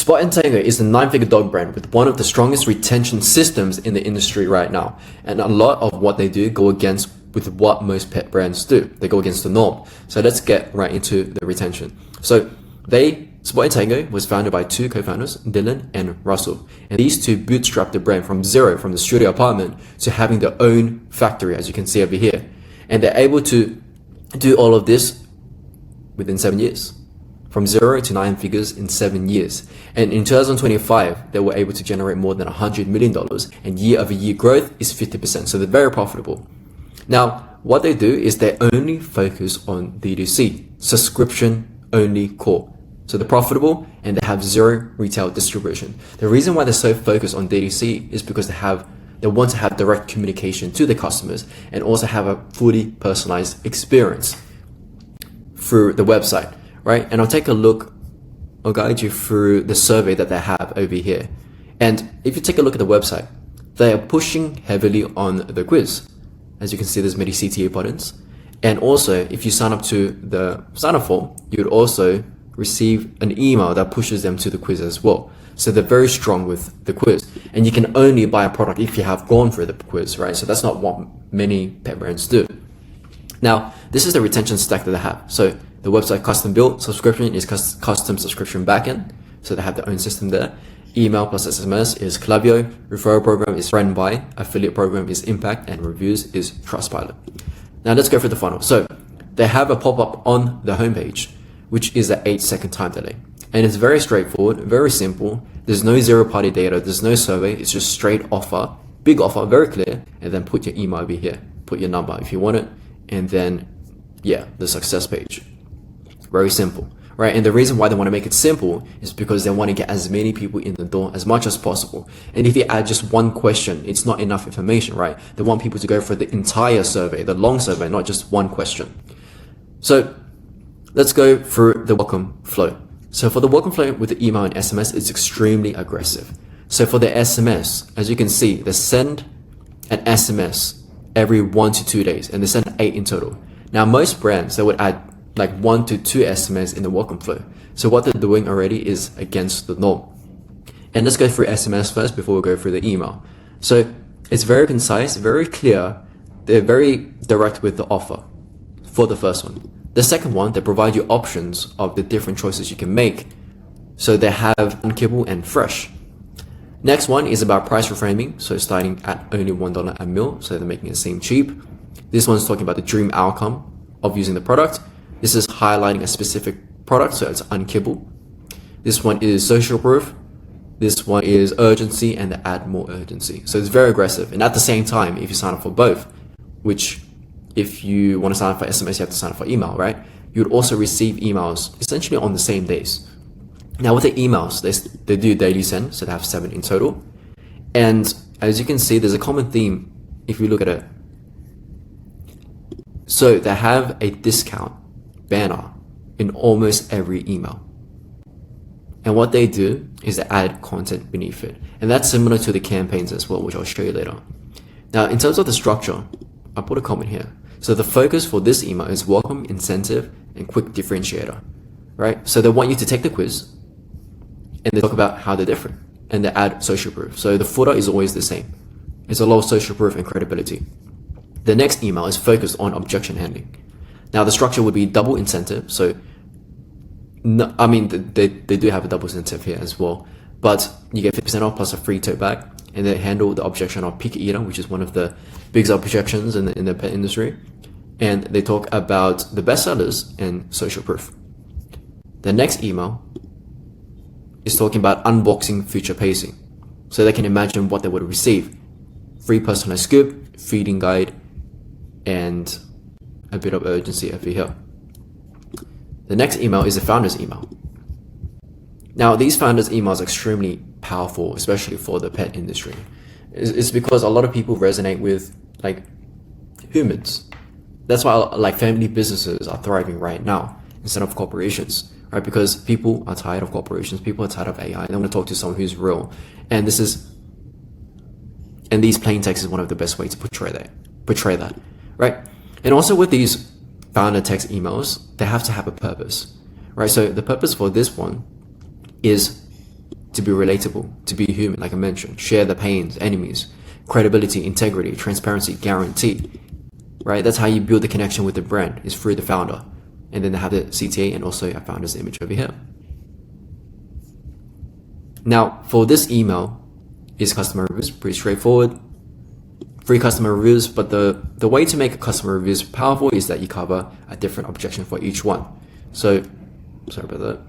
Spot and Tango is a 9-figure dog brand with one of the strongest retention systems in the industry right now. And a lot of what they do go against with what most pet brands do. They go against the norm. So let's get right into the retention. So Spot and Tango was founded by two co-founders, Dylan and Russell. And these two bootstrapped the brand from zero, from the studio apartment, to having their own factory, as you can see over here. And they're able to do all of this within 7 years. From 0 to 9 figures in 7 years. And in 2025, they were able to generate more than $100 million, and year-over-year growth is 50%. So they're very profitable. Now, what they do is they only focus on D2C, subscription only core. So they're profitable and they have zero retail distribution. The reason why they're so focused on D2C is because they want to have direct communication to the customers and also have a fully personalized experience through the website. Right? And I'll take a look, I'll guide you through the survey that they have over here. And if you take a look at the website, they are pushing heavily on the quiz. As you can see, there's many CTA buttons. And also, if you sign up to the sign-up form, you would also receive an email that pushes them to the quiz as well. So they're very strong with the quiz. And you can only buy a product if you have gone through the quiz, right? So that's not what many pet brands do. Now, this is the retention stack that they have. So the website custom built, subscription is custom subscription backend. So they have their own system there. Email plus SMS is Klaviyo. Referral program is Friend Buy. Affiliate program is Impact. And reviews is Trustpilot. Now let's go through the funnel. So they have a pop-up on the homepage, which is an 8-second time delay. And it's very straightforward, very simple. There's no zero-party data. There's no survey. It's just straight offer, big offer, very clear. And then put your email over here. Put your number if you want it. And then, yeah, the success page. Very simple, right? And the reason why they want to make it simple is because they want to get as many people in the door as much as possible. And if you add just one question, it's not enough information, right? They want people to go for the entire survey, the long survey, not just one question. So let's go through the welcome flow. So for the welcome flow with the email and SMS, it's extremely aggressive. So for the SMS, as you can see, they send an SMS every 1 to 2 days, and they send 8 in total. Now, most brands, they would add like 1 to 2 SMS in the welcome flow. So what they're doing already is against the norm. And let's go through SMS first before we go through the email. So it's very concise, very clear. They're very direct with the offer for the first one. The second one, they provide you options of the different choices you can make. So they have unkibble and fresh. Next one is about price reframing. So starting at only $1 a meal. So they're making it seem cheap. This one's talking about the dream outcome of using the product. This is highlighting a specific product, so it's unkibble. This one is social proof. This one is urgency, and they add more urgency. So it's very aggressive. And at the same time, if you sign up for both, which if you want to sign up for SMS, you have to sign up for email, right? You would also receive emails essentially on the same days. Now with the emails, they do daily send, so they have 7 in total. And as you can see, there's a common theme if you look at it. So they have a discount banner in almost every email. And what they do is they add content beneath it. And that's similar to the campaigns as well, which I'll show you later. Now, in terms of the structure, I'll put a comment here. So the focus for this email is welcome, incentive, and quick differentiator, right? So they want you to take the quiz and they talk about how they're different and they add social proof. So the footer is always the same. It's a lot of social proof and credibility. The next email is focused on objection handling. Now the structure would be double incentive. So, no, I mean, they do have a double incentive here as well, but you get 50% off plus a free tote bag, and they handle the objection of picky eater, which is one of the biggest objections in the pet industry. And they talk about the bestsellers and social proof. The next email is talking about unboxing future pacing. So they can imagine what they would receive. Free personalized scoop, feeding guide, and a bit of urgency over here. The next email is the founder's email. Now, these founders' emails are extremely powerful, especially for the pet industry. It's because a lot of people resonate with like humans. That's why like family businesses are thriving right now instead of corporations, right? Because people are tired of corporations, people are tired of AI. They want to talk to someone who's real, and these plain text is one of the best ways to portray that, right? And also with these founder text emails, they have to have a purpose, right? So the purpose for this one is to be relatable, to be human, like I mentioned, share the pains, enemies, credibility, integrity, transparency, guarantee, right? That's how you build the connection with the brand, is through the founder. And then they have the CTA and also a founder's image over here. Now, for this email is customer reviews, pretty straightforward. 3 customer reviews, but the way to make a customer reviews powerful is that you cover a different objection for each one. So, sorry about that.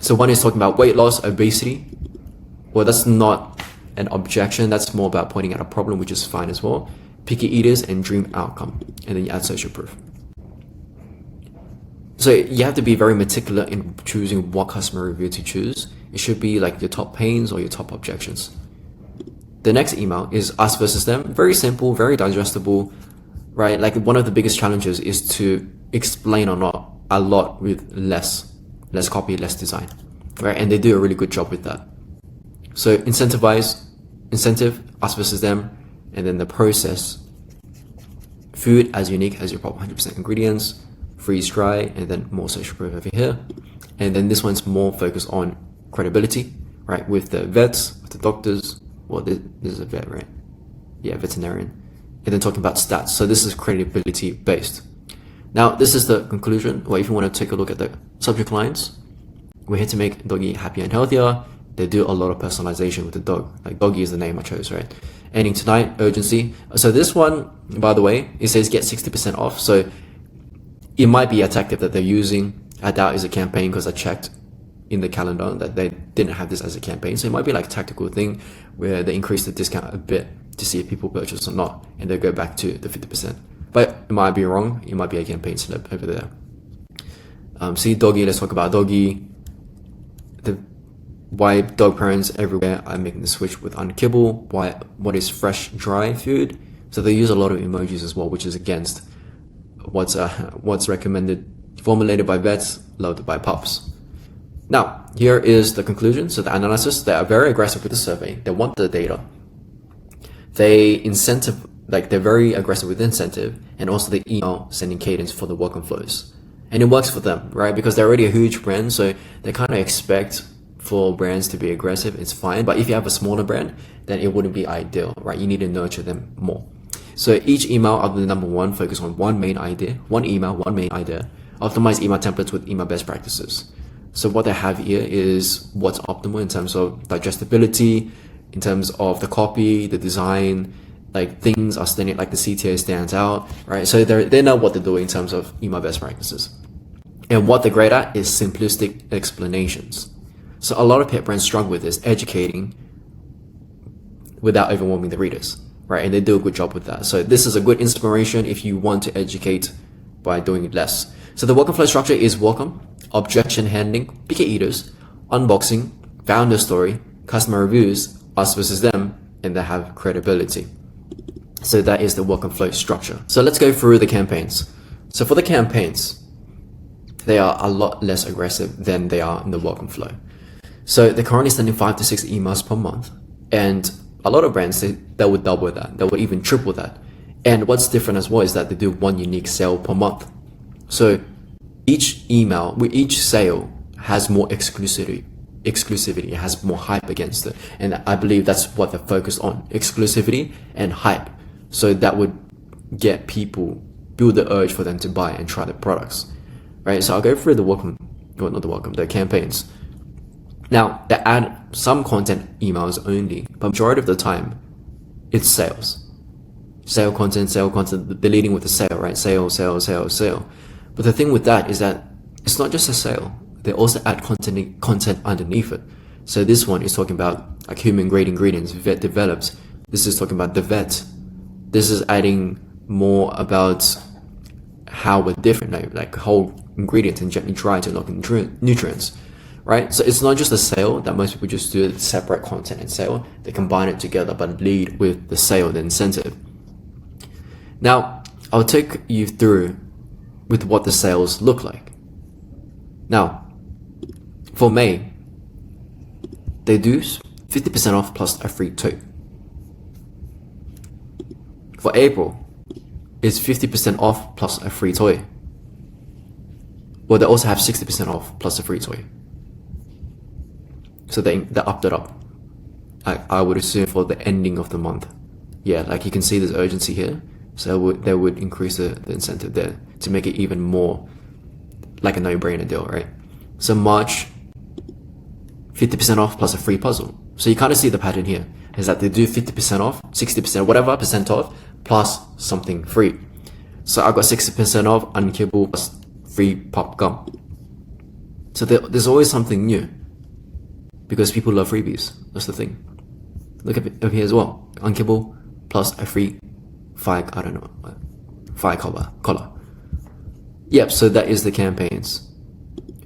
So one is talking about weight loss, obesity. Well, that's not an objection. That's more about pointing out a problem, which is fine as well. Picky eaters and dream outcome. And then you add social proof. So you have to be very meticulous in choosing what customer review to choose. It should be like your top pains or your top objections. The next email is us versus them. Very simple, very digestible, right? Like one of the biggest challenges is to explain a lot with less copy, less design, right? And they do a really good job with that. So incentive, us versus them, and then the process, food as unique as your proper 100% ingredients, freeze dry, and then more social proof over here. And then this one's more focused on credibility, right? With the vets, with the doctors. Well, this is a vet, right? Yeah, veterinarian. And then talking about stats. So this is credibility based. Now, this is the conclusion. Well, if you want to take a look at the subject lines, we're here to make doggy happier and healthier. They do a lot of personalization with the dog. Like doggy is the name I chose, right? Ending tonight, urgency. So this one, by the way, it says get 60% off. So it might be a tactic that they're using. I doubt it's a campaign because I checked in the calendar that they didn't have this as a campaign. So it might be like a tactical thing where they increase the discount a bit to see if people purchase or not, and they go back to the 50%. But it might be wrong. It might be a campaign slip over there. See doggy, let's talk about doggy. Why dog parents everywhere are making the switch with unkibble. What is fresh, dry food? So they use a lot of emojis as well, which is against what's recommended, formulated by vets, loved by pups. Now, here is the conclusion. So the analysis, they are very aggressive with the survey. They want the data. They're very aggressive with incentive, and also the email sending cadence for the welcome flows. And it works for them, right? Because they're already a huge brand, so they kind of expect for brands to be aggressive. It's fine. But if you have a smaller brand, then it wouldn't be ideal, right? You need to nurture them more. So each email other than number 1 focus on one main idea, one email, one main idea. Optimize email templates with email best practices. So what I have here is what's optimal in terms of digestibility, in terms of the copy, the design, like things are standing, like the CTA stands out, right? So they know what they're doing in terms of email best practices. And what they're great at is simplistic explanations. So a lot of pet brands struggle with this, educating without overwhelming the readers, right? And they do a good job with that. So this is a good inspiration if you want to educate by doing less. So the welcome flow structure is welcome, objection handling, picky eaters, unboxing, founder story, customer reviews, us versus them, and they have credibility. So that is the welcome flow structure. So let's go through the campaigns. So for the campaigns, they are a lot less aggressive than they are in the welcome flow. So they're currently sending 5 to 6 emails per month. And a lot of brands, they would double that. They would even triple that. And what's different as well is that they do one unique sale per month. So each email, with each sale has more exclusivity. It has more hype against it. And I believe that's what they're focused on, exclusivity and hype. So that would get people, build the urge for them to buy and try the products, right? So I'll go through the campaigns. Now, they add some content emails only, but majority of the time, it's sales. Sale content, they're leading with the sale, right? Sale. But the thing with that is that it's not just a sale. They also add content underneath it. So this one is talking about like human grade ingredients, vet develops. This is talking about the vet. This is adding more about how we're different, like whole ingredients and gently dry to unlock nutrients, right? So it's not just a sale that most people just do separate content and sale. They combine it together, but lead with the sale, the incentive. Now, I'll take you through with what the sales look like. Now, for May, they do 50% off plus a free tote. For April, it's 50% off plus a free toy. Well, they also have 60% off plus a free toy. So they upped it up. I would assume for the ending of the month. Yeah, like you can see there's urgency here. So they would increase the incentive there to make it even more like a no-brainer deal, right? So March, 50% off plus a free puzzle. So you kind of see the pattern here, is that they do 50% off, 60%, whatever percent off, plus something free. So I got 60% off unkibble plus free pop gum. So there's always something new, because people love freebies. That's the thing. Look at over here as well. Unkibble plus a free fire collar. Yep, so that is the campaigns.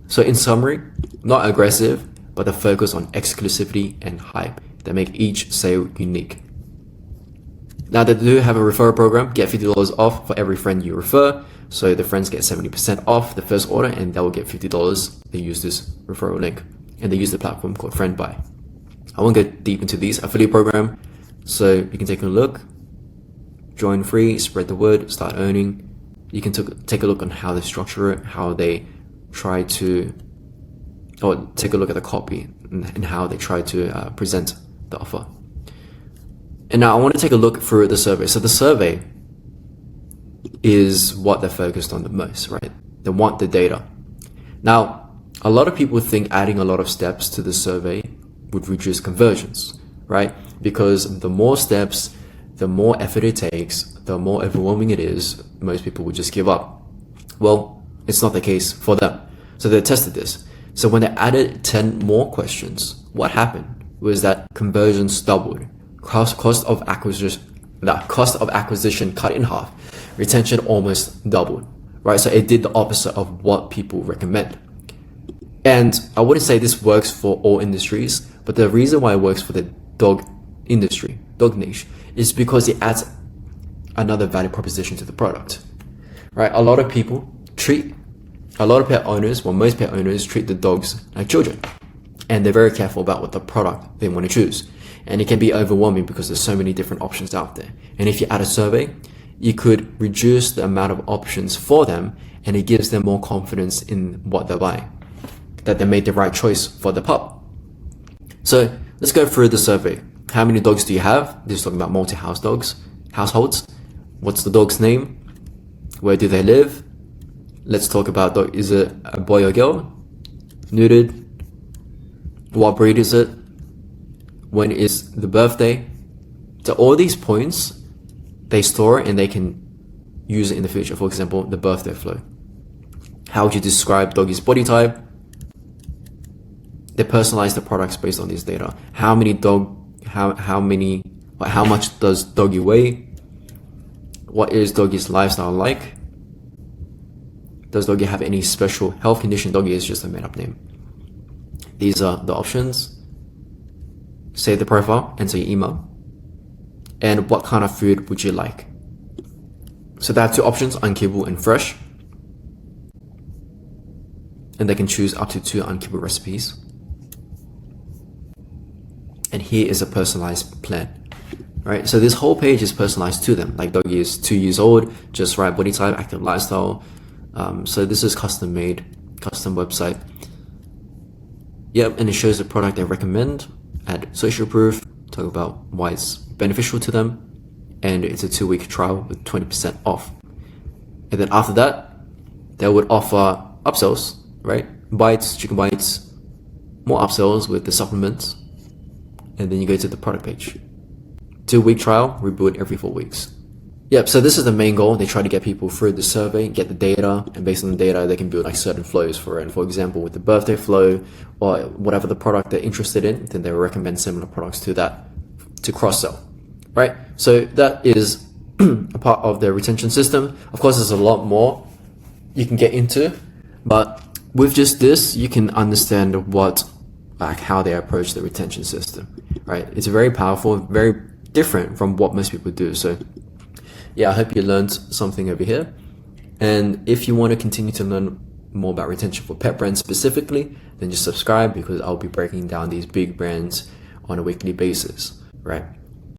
So in summary, not aggressive, but the focus on exclusivity and hype that make each sale unique. Now they do have a referral program, get $50 off for every friend you refer. So the friends get 70% off the first order and they will get $50. They use this referral link and they use the platform called FriendBuy. I won't go deep into these affiliate program, so you can take a look, join free, spread the word, start earning. You can take a look on how they structure it, how they try to, or take a look at the copy and how they try to present the offer. And now I want to take a look through the survey. So the survey is what they're focused on the most, right? They want the data. Now, a lot of people think adding a lot of steps to the survey would reduce conversions, right? Because the more steps, the more effort it takes, the more overwhelming it is, most people would just give up. Well, it's not the case for them. So they tested this. So when they added 10 more questions, what happened was that conversions doubled. Cost of acquisition cut in half. Retention almost doubled, right? So it did the opposite of what people recommend. And I wouldn't say this works for all industries, but the reason why it works for the dog industry, dog niche, is because it adds another value proposition to the product, right? A lot of pet owners, well, most pet owners treat the dogs like children, and they're very careful about what the product they want to choose. And it can be overwhelming because there's so many different options out there. And if you add a survey, you could reduce the amount of options for them, and it gives them more confidence in what they're buying, that they made the right choice for the pup. So let's go through the survey. How many dogs do you have? This is talking about multi-house dogs, households. What's the dog's name? Where do they live? Let's talk about dog. Is it a boy or girl? Neutered? What breed is it? When is the birthday? So all these points, they store and they can use it in the future. For example, the birthday flow. How would you describe doggy's body type? They personalize the products based on this data. How much does doggy weigh? What is doggy's lifestyle like? Does doggy have any special health condition? Doggy is just a made up name. These are the options. Save the profile, enter your email. And what kind of food would you like? So they have two options, unkibble and fresh. And they can choose up to 2 unkibble recipes. And here is a personalized plan, right? So this whole page is personalized to them. Like doggy is 2 years old, just right body type, active lifestyle. So this is custom made, custom website. Yep, and it shows the product they recommend, add social proof, talk about why it's beneficial to them, and it's a 2-week trial with 20% off. And then after that, they would offer upsells, right? Bites, chicken bites, more upsells with the supplements, and then you go to the product page. 2-week trial, reboot every 4 weeks. Yep, so this is the main goal. They try to get people through the survey, get the data, and based on the data, they can build like certain flows for it. And for example, with the birthday flow or whatever the product they're interested in, then they will recommend similar products to that to cross-sell, right? So that is a part of the retention system. Of course, there's a lot more you can get into, but with just this, you can understand how they approach the retention system, right? It's very powerful, very different from what most people do. So yeah, I hope you learned something over here. And if you want to continue to learn more about retention for pet brands specifically, then just subscribe, because I'll be breaking down these big brands on a weekly basis, right?